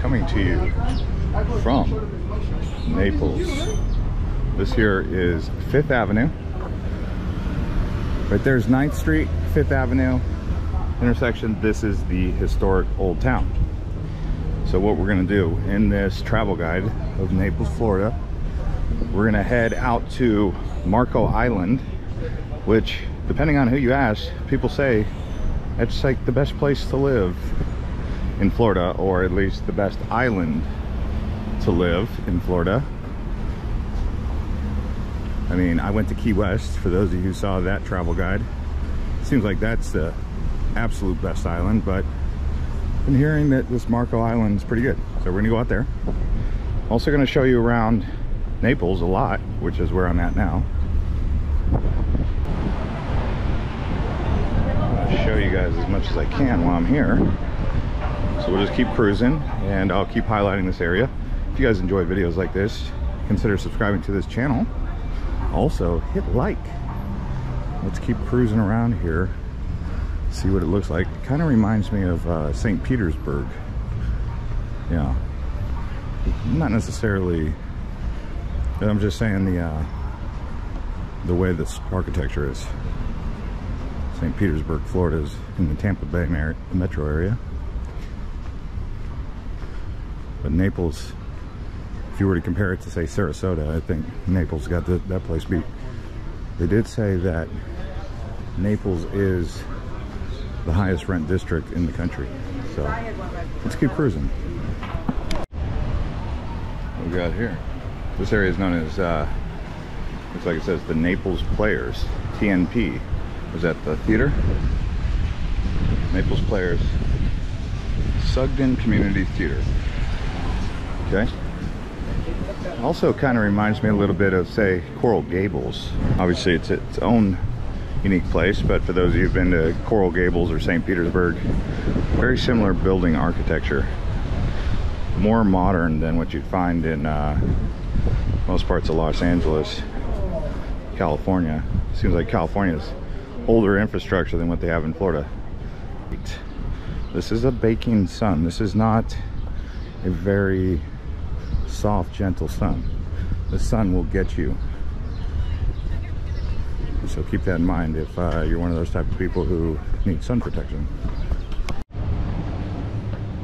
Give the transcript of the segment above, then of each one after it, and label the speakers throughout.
Speaker 1: coming to you from Naples. This here is 5th Avenue. Right there's 9th Street, 5th Avenue intersection. This is the historic Old Town. So what we're gonna do in this travel guide of Naples, Florida, we're gonna head out to Marco Island, which, depending on who you ask, people say it's like the best place to live in Florida, or at least the best island to live in Florida. I mean, I went to Key West, for those of you who saw that travel guide. Seems like that's the absolute best island, but I've been hearing that this Marco Island is pretty good. So we're gonna go out there. Also gonna show you around Naples a lot, which is where I'm at now. I'll show you guys as much as I can while I'm here. So we'll just keep cruising and I'll keep highlighting this area. If you guys enjoy videos like this, consider subscribing to this channel. Also hit like. Let's keep cruising around here, see what it looks like. It kind of reminds me of St. Petersburg. Yeah, not necessarily, but I'm just saying the way this architecture is. St. Petersburg, Florida is in the Tampa Bay metro area. But Naples, if you were to compare it to, say, Sarasota, I think Naples got that place beat. They did say that Naples is the highest rent district in the country. So let's keep cruising. What we got here? This area is known as, looks like it says the Naples Players, TNP. Was that the theater? Naples Players, Sugden Community Theater. Okay. Also kind of reminds me a little bit of, say, Coral Gables. Obviously it's its own unique place, but for those of you who've been to Coral Gables or St. Petersburg, very similar building architecture. More modern than what you'd find in most parts of Los Angeles, California. Seems like California's older infrastructure than what they have in Florida. This is a baking sun. This is not a very soft, gentle sun. The sun will get you. So keep that in mind if you're one of those type of people who need sun protection.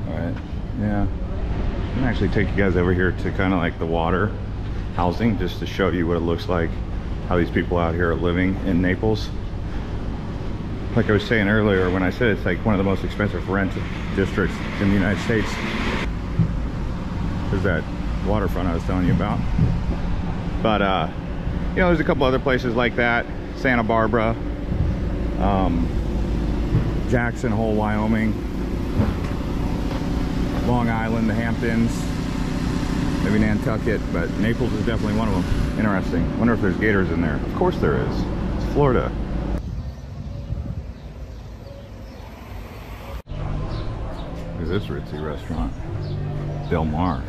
Speaker 1: All right, yeah. I'm gonna actually take you guys over here to kind of like the water housing, just to show you what it looks like, how these people out here are living in Naples. Like I was saying earlier, when I said it's like one of the most expensive rent districts in the United States, there's that Waterfront I was telling you about. But you know, there's a couple other places like that. Santa Barbara, Jackson Hole, Wyoming, Long Island, the Hamptons, maybe Nantucket, but Naples is definitely one of them. Interesting. Wonder if there's gators in there. Of course there is. It's Florida. Look at this ritzy restaurant. Del Mar.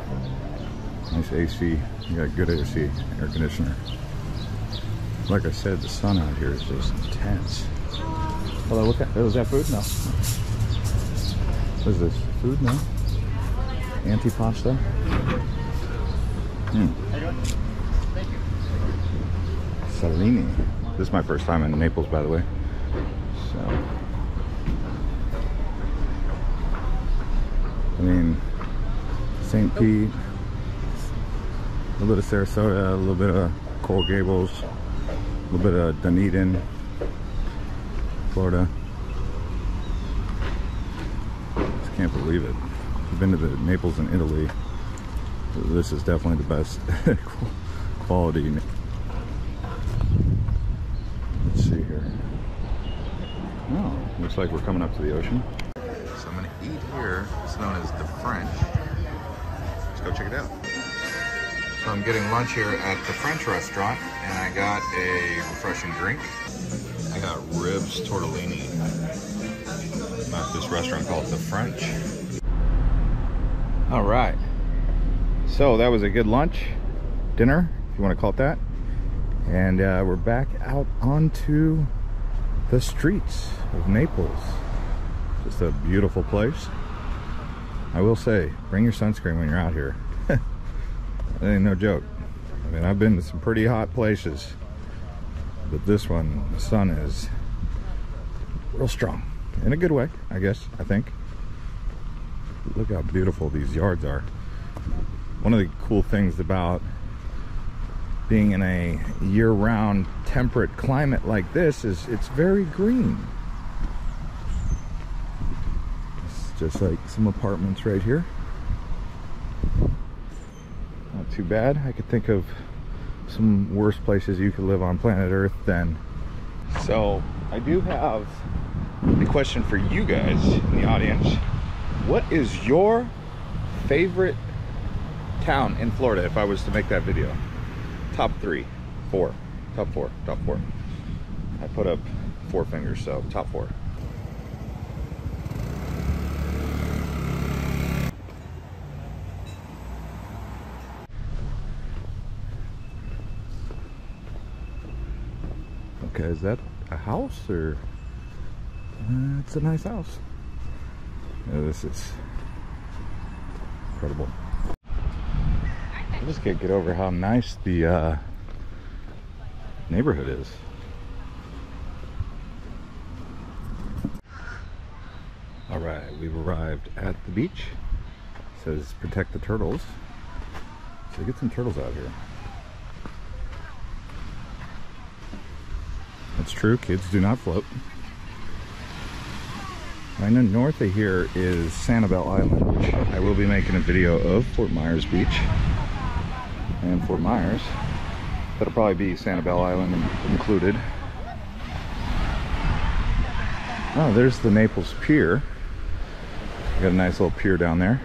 Speaker 1: Nice AC. You got good AC, air conditioner. Like I said, the sun out here is just intense. Hello, what kind? Oh, is that food? No. What is this? Food? No? Antipasta? Salini. This is my first time in Naples, by the way. So, I mean, St. Pete, a little bit of Sarasota, a little bit of Coral Gables, a little bit of Dunedin, Florida. Just can't believe it. I've been to the Naples in Italy. This is definitely the best quality. Let's see here. Oh, looks like we're coming up to the ocean. So I'm gonna eat here. It's known as the French. Let's go check it out. So I'm getting lunch here at the French restaurant, and I got a refreshing drink. I got ribs tortellini at this restaurant called the French. All right. So that was a good lunch, dinner, if you want to call it that. And we're back out onto the streets of Naples. Just a beautiful place. I will say, bring your sunscreen when you're out here. That ain't no joke. I mean, I've been to some pretty hot places, but this one, the sun is real strong. In a good way, I guess, I think. Look how beautiful these yards are. One of the cool things about being in a year-round temperate climate like this is it's very green. It's just like some apartments right here. Not too bad. I could think of some worse places you could live on planet Earth than. So I do have a question for you guys in the audience. What is your favorite town in Florida if I was to make that video? Top 3, 4, top 4, top 4. I put up 4 fingers, so top 4. Okay, is that a house or? It's a nice house. Yeah, this is incredible. I just can't get over how nice the neighborhood is. All right, we've arrived at the beach. It says protect the turtles. So get some turtles out here. That's true, kids do not float. Right north of here is Sanibel Island, which I will be making a video of. Fort Myers Beach and Fort Myers. That'll probably be Sanibel Island included. Oh, there's the Naples Pier. Got a nice little pier down there.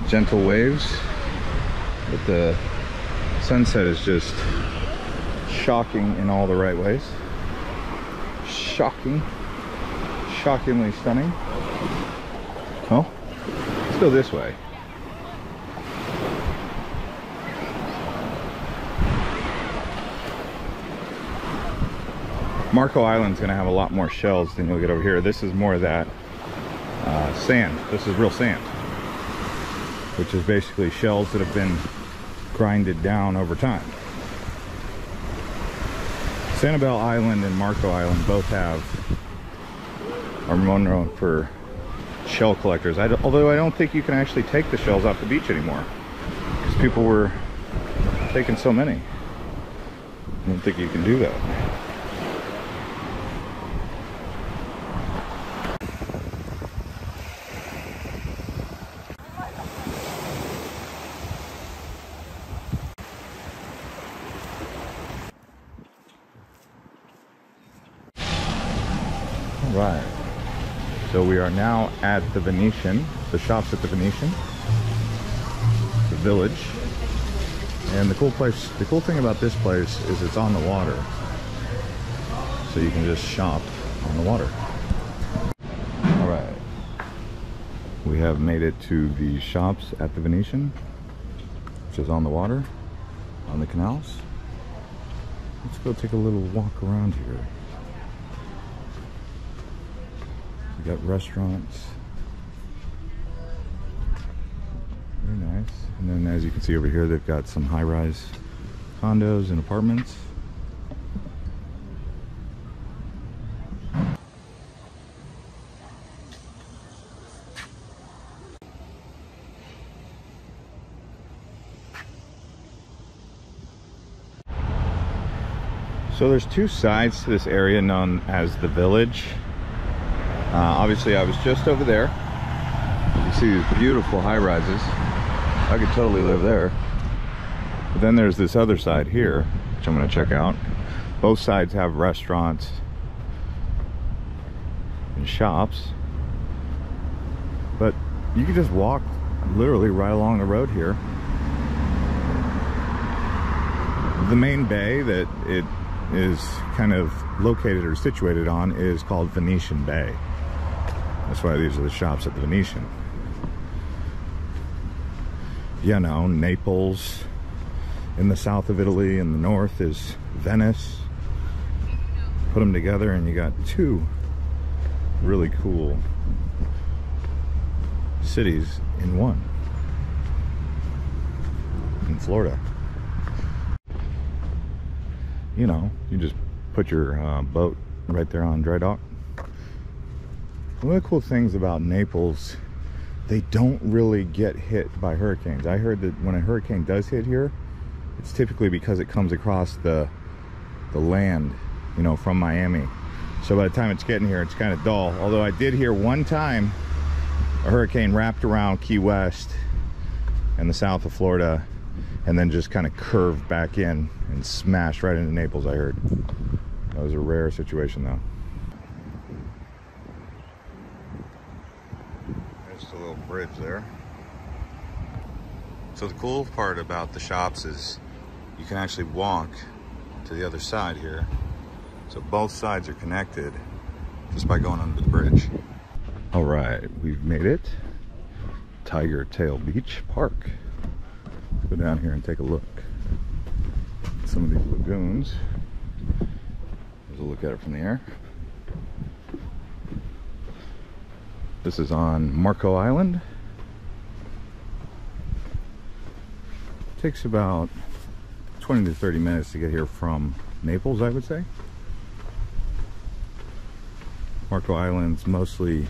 Speaker 1: Gentle waves, but the sunset is just shocking in all the right ways. Shockingly stunning. Oh, let's go this way. Marco Island's gonna have a lot more shells than you'll get over here. This is more of that sand. This is real sand, which is basically shells that have been grinded down over time. Sanibel Island and Marco Island both are known for shell collectors. Although I don't think you can actually take the shells off the beach anymore because people were taking so many. I don't think you can do that. Right, so we are now at the Venetian, the shops at the Venetian, the village, and the cool thing about this place is it's on the water, so you can just shop on the water. All right, we have made it to the shops at the Venetian, which is on the water, on the canals. Let's go take a little walk around here. We got restaurants, very nice. And then as you can see over here, they've got some high-rise condos and apartments. So there's 2 sides to this area known as the village. Obviously I was just over there. You see these beautiful high-rises. I could totally live there. But then there's this other side here, which I'm going to check out. Both sides have restaurants and shops. But you can just walk literally right along the road here. The main bay that it is kind of located or situated on is called Venetian Bay. That's why these are the shops at the Venetian. You know, Naples in the south of Italy, and the north is Venice. Put them together and you got 2 really cool cities in one in Florida. You know, you just put your boat right there on dry dock. One of the cool things about Naples, they don't really get hit by hurricanes. I heard that when a hurricane does hit here, it's typically because it comes across the land, you know, from Miami. So by the time it's getting here, it's kind of dull. Although I did hear one time a hurricane wrapped around Key West and the south of Florida and then just kind of curved back in and smashed right into Naples, I heard. That was a rare situation though. Just a little bridge there. So the cool part about the shops is you can actually walk to the other side here. So both sides are connected just by going under the bridge. All right, we've made it. Tiger Tail Beach Park. Let's go down here and take a look at some of these lagoons. There's a look at it from the air. This is on Marco Island. Takes about 20 to 30 minutes to get here from Naples, I would say. Marco Island's mostly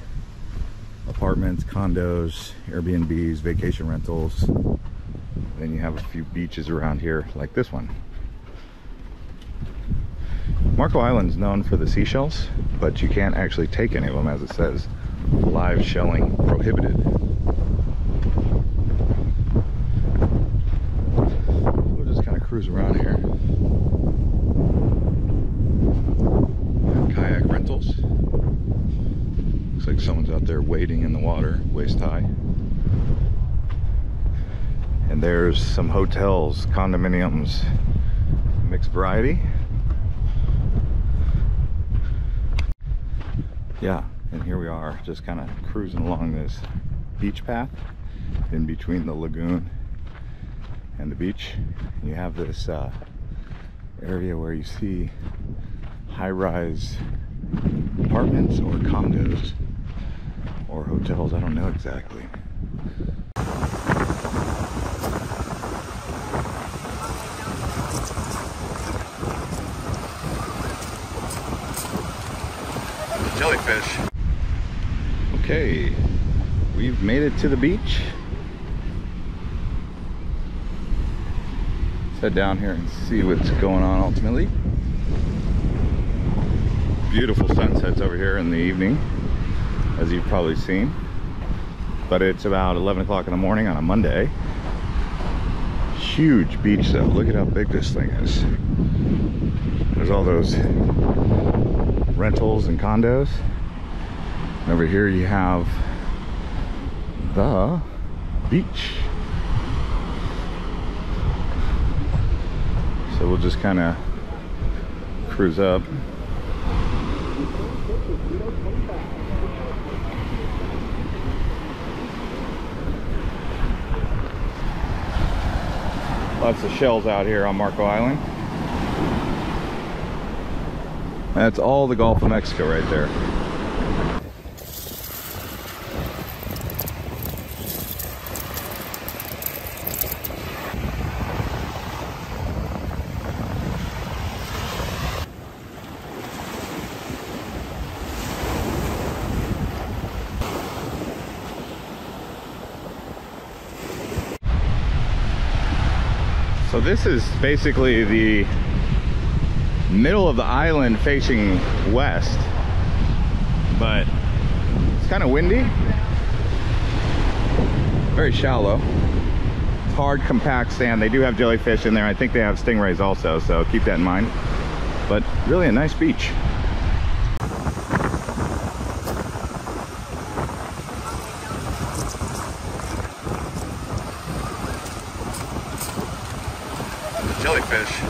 Speaker 1: apartments, condos, Airbnbs, vacation rentals. Then you have a few beaches around here like this one. Marco Island's known for the seashells, but you can't actually take any of them, as it says. Live shelling prohibited. We'll just kind of cruise around here. Kayak rentals. Looks like someone's out there wading in the water, waist high. And there's some hotels, condominiums, mixed variety. Yeah, and here we are, just kind of cruising along this beach path in between the lagoon and the beach. You have this area where you see high-rise apartments or condos or hotels, I don't know exactly. Jellyfish. Okay, we've made it to the beach. Let's head down here and see what's going on ultimately. Beautiful sunsets over here in the evening, as you've probably seen. But it's about 11 o'clock in the morning on a Monday. Huge beach though. Look at how big this thing is. There's all those rentals and condos. And over here you have the beach. So we'll just kind of cruise up. Lots of shells out here on Marco Island. That's all the Gulf of Mexico right there. So this is basically the middle of the island facing west, but it's kind of windy, very shallow, hard compact sand. They do have jellyfish in there. I think they have stingrays also, so keep that in mind. But really a nice beach. Jellyfish.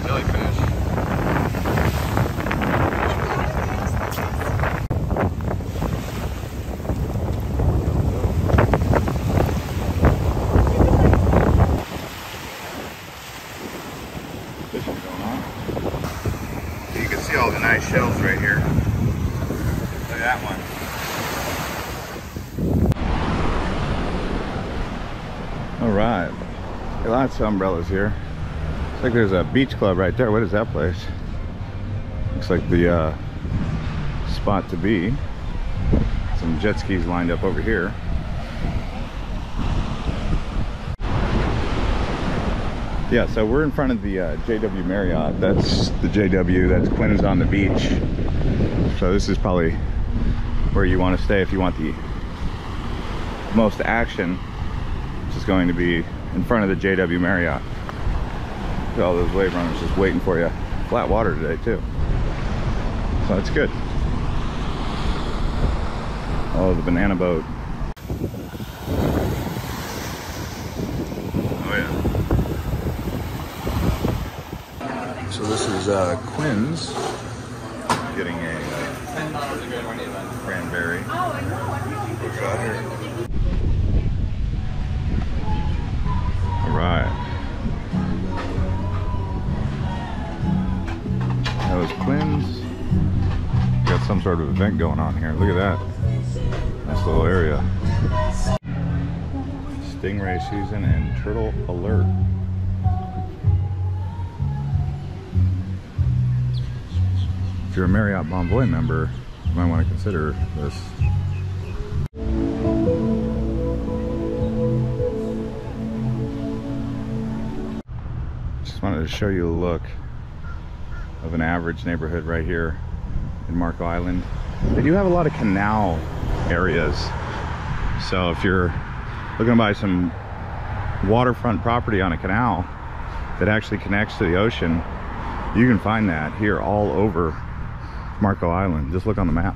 Speaker 1: Jellyfish. Fishing going on. You can see all the nice shells right here. Look at that one. All right, lots of umbrellas here. Looks like there's a beach club right there. What is that place? Looks like the spot to be. Some jet skis lined up over here. Yeah, so we're in front of the JW Marriott. That's the JW, that's Quinn's on the beach. So this is probably where you want to stay if you want the most action, which is going to be in front of the JW Marriott. Got all those wave runners just waiting for you. Flat water today too, so that's good. Oh, the banana boat. Oh yeah. So this is Quinn's getting a cranberry. What's out here? All right. That was Quinn's. Got some sort of event going on here. Look at that. Nice little area. Stingray season and turtle alert. If you're a Marriott Bonvoy member, you might want to consider this. Just wanted to show you a look of an average neighborhood right here in Marco Island. They do have a lot of canal areas, so if you're looking to buy some waterfront property on a canal that actually connects to the ocean, you can find that here all over Marco Island. Just look on the map.